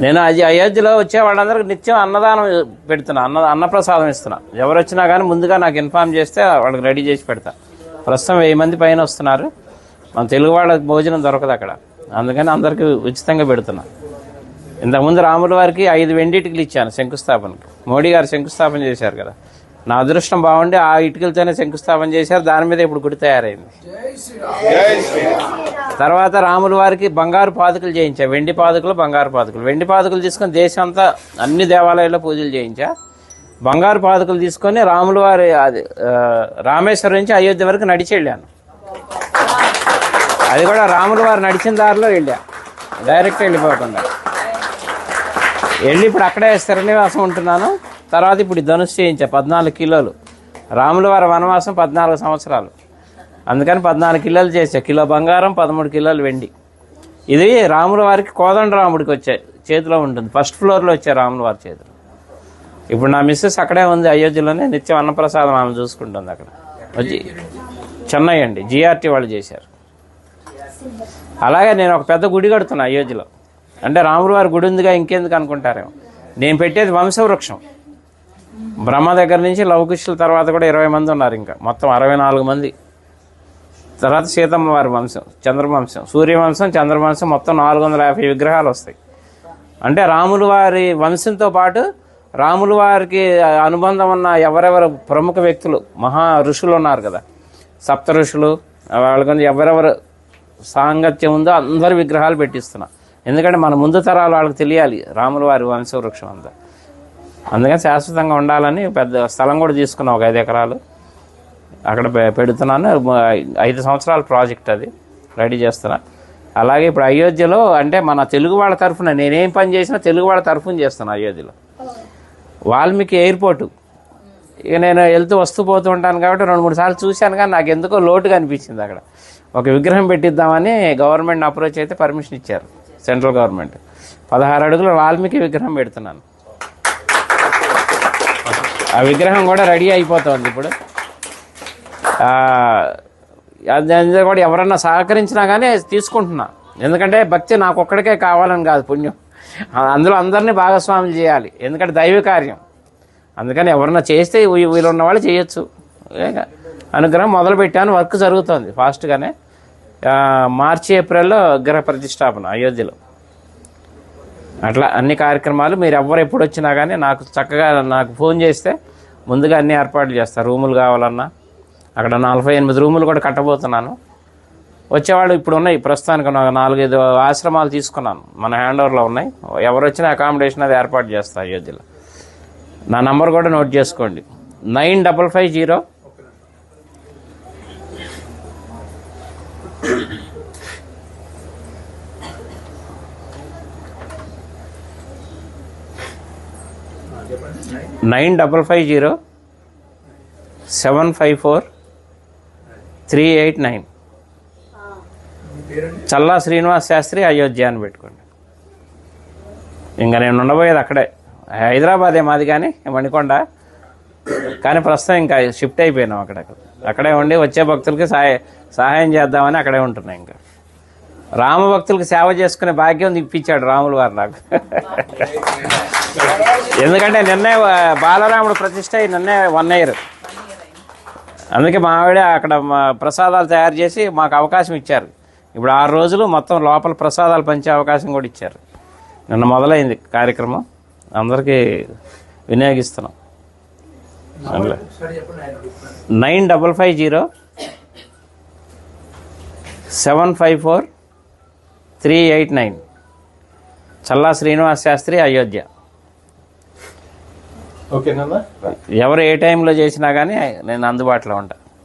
నేను అయోధ్యలో వచ్చే వాళ్ళందరికీ నిత్యం అన్నదానం పెడుతున్నా, అన్నప్రసాదం ఇస్తున్నా. ఎవరు వచ్చినా కానీ ముందుగా నాకు ఇన్ఫార్మ్ చేస్తే వాళ్ళకి రెడీ చేసి పెడతా. ప్రస్తుతం 1000 మంది పైన వస్తున్నారు. మన తెలుగు వాళ్ళకి భోజనం దొరకదు అక్కడ, అందుకని అందరికీ ఉచితంగా పెడుతున్నా. ఇంతకుముందు రాముల వారికి 5 వెండి ఇటుకలు ఇచ్చాను శంకుస్థాపనకి. మోడీ గారు శంకుస్థాపన చేశారు కదా, నా అదృష్టం బాగుండి ఆ ఇటుకలతోనే శంకుస్థాపన చేశారు. దాని మీద ఇప్పుడు గుడి తయారైంది. తర్వాత రాముల వారికి బంగారు పాదుకలు చేయించా, వెండి పాదుకలు, బంగారు పాదుకలు. వెండి పాదుకలు తీసుకొని దేశం అంతా అన్ని దేవాలయాల్లో పూజలు చేయించా. బంగారు పాదుకలు తీసుకొని రాముల వారి రామేశ్వరం నుంచి అయోధ్య వరకు నడిచి వెళ్ళాను. అది కూడా రాముల వారు నడిచిన దారిలో వెళ్ళా, డైరెక్ట్ వెళ్ళిపోకుండా వెళ్ళి ఇప్పుడు అక్కడే స్థిరనివాసం ఉంటున్నాను. తర్వాత ఇప్పుడు ధనుసు చేయించా 14 కిలోలు. రాముల వారి వనవాసం 14 సంవత్సరాలు, అందుకని 14 కిలోలు చేసా. కిలో బంగారం, 13 కిలోలు వెండి. ఇది రాముల వారికి కోదండరాముడికి వచ్చే చేతిలో ఉంటుంది, ఫస్ట్ ఫ్లోర్లో వచ్చే రాముల వారి చేతిలో. ఇప్పుడు నా మిస్సెస్ అక్కడే ఉంది అయోధ్యలోనే, నిత్యం అన్నప్రసాదం ఆమె చూసుకుంటుంది అక్కడ. వచ్చి చెన్నై అండి, జిఆర్టీ వాళ్ళు చేశారు. అలాగే నేను ఒక పెద్ద గుడి కడుతున్నా అయోధ్యలో. అంటే రాముల వారి గుడి ఉందిగా ఇంకెందుకు అనుకుంటారేమో. నేను పెట్టేది వంశవృక్షం. బ్రహ్మ దగ్గర నుంచి లవకుశుల తర్వాత కూడా 20 మంది ఉన్నారు, ఇంకా మొత్తం 64 మంది. తర్వాత సీతమ్మ వారి వంశం, చంద్రవంశం, సూర్యవంశం, చంద్రవంశం, మొత్తం 450 విగ్రహాలు వస్తాయి. అంటే రాముల వారి వంశంతో పాటు రాముల వారికి అనుబంధం ఉన్న ఎవరెవరు ప్రముఖ వ్యక్తులు, మహా ఋషులు ఉన్నారు కదా, సప్త ఋషులు, వాళ్ళకి ఎవరెవరు సాంగత్యం ఉందో అందరి విగ్రహాలు పెట్టిస్తున్నా. ఎందుకంటే మన ముందు తరాలు వాళ్ళకి తెలియాలి రాముల వారి వంశవృక్షం అంతా. అందుకని శాశ్వతంగా ఉండాలని పెద్ద స్థలం కూడా తీసుకున్నా, ఒక 5 ఎకరాలు అక్కడ పెడుతున్నాను. 5 సంవత్సరాల ప్రాజెక్ట్ అది, రెడీ చేస్తున్నా. అలాగే ఇప్పుడు అయోధ్యలో అంటే మన తెలుగు వాళ్ళ తరఫున నేనేం పని చేసినా తెలుగు వాళ్ళ తరఫున చేస్తాను. అయోధ్యలో వాల్మీకి ఎయిర్పోర్టు, ఇక నేను వెళ్తూ వస్తూ పోతూ ఉంటాను కాబట్టి 2-3 సార్లు చూశాను, కానీ నాకు ఎందుకో లోటుగా అనిపించింది. అక్కడ ఒక విగ్రహం పెట్టిద్దామని గవర్నమెంట్ అప్రోచ్ అయితే పర్మిషన్ ఇచ్చారు, సెంట్రల్ గవర్నమెంట్. 16 అడుగుల వాల్మీకి విగ్రహం పెడుతున్నాను. ఆ విగ్రహం కూడా రెడీ అయిపోతుంది ఇప్పుడు. అది కూడా ఎవరన్నా సహకరించినా కానీ తీసుకుంటున్నా. ఎందుకంటే భక్తి నాకు ఒక్కడికే కావాలని కాదు, పుణ్యం అందులో అందరినీ భాగస్వాములు చేయాలి, ఎందుకంటే దైవ కార్యం. అందుకని ఎవరన్నా చేస్తే వీళ్ళు ఉన్న వాళ్ళు చేయొచ్చు. అనుగ్రహం మొదలుపెట్టాను, వర్క్ జరుగుతుంది ఫాస్ట్గానే. మార్చి ఏప్రిల్లో విగ్రహ ప్రతిష్టాపన అయోధ్యలో. అట్లా అన్ని కార్యక్రమాలు మీరు ఎవరు ఎప్పుడు వచ్చినా కానీ నాకు చక్కగా నాకు ఫోన్ చేస్తే ముందుగా అన్ని ఏర్పాట్లు చేస్తారు. రూములు కావాలన్నా అక్కడ 48 రూములు కూడా కట్టబోతున్నాను. వచ్చేవాళ్ళు ఇప్పుడు ఉన్నాయి, ప్రస్తుతానికి 4-5 ఆశ్రమాలు తీసుకున్నాను, మన హ్యాండ్ ఓవర్లో ఉన్నాయి. ఎవరు వచ్చినా అకామిడేషన్ అది ఏర్పాటు చేస్తారు అయోధ్యలో. నా నంబర్ కూడా నోట్ చేసుకోండి, 9550 754-389. చల్లా శ్రీనివాస్ శాస్త్రి అయోధ్య అని పెట్టుకోండి. ఇంకా నేను ఉండబోయేది అక్కడే, హైదరాబాదే మాది కానీ మణికొండ, కానీ ప్రస్తుతం ఇంకా షిఫ్ట్ అయిపోయినాం అక్కడే ఉండి వచ్చే భక్తులకి సహాయం చేద్దామని అక్కడే ఉంటున్నాయి. ఇంకా రామ భక్తులకి సేవ చేసుకునే భాగ్యం ఇప్పించాడు రాముల వారు నాకు. ఎందుకంటే నిన్నే బాలరాముడు ప్రతిష్ట నిన్నే 1 year. అందుకే మా ఆవిడ అక్కడ ప్రసాదాలు తయారు చేసి మాకు అవకాశం ఇచ్చారు. ఇప్పుడు 6 రోజులు మొత్తం లోపల ప్రసాదాలు పంచే అవకాశం కూడా ఇచ్చారు. నిన్న మొదలైంది కార్యక్రమం, అందరికీ వినియోగిస్తున్నాం. 9550-754-389. చల్లా శ్రీనివాస్ శాస్త్రి అయోధ్య. ఓకేనా? ఎవరు ఏ టైంలో చేసినా కానీ నేను అందుబాటులో ఉంటాను.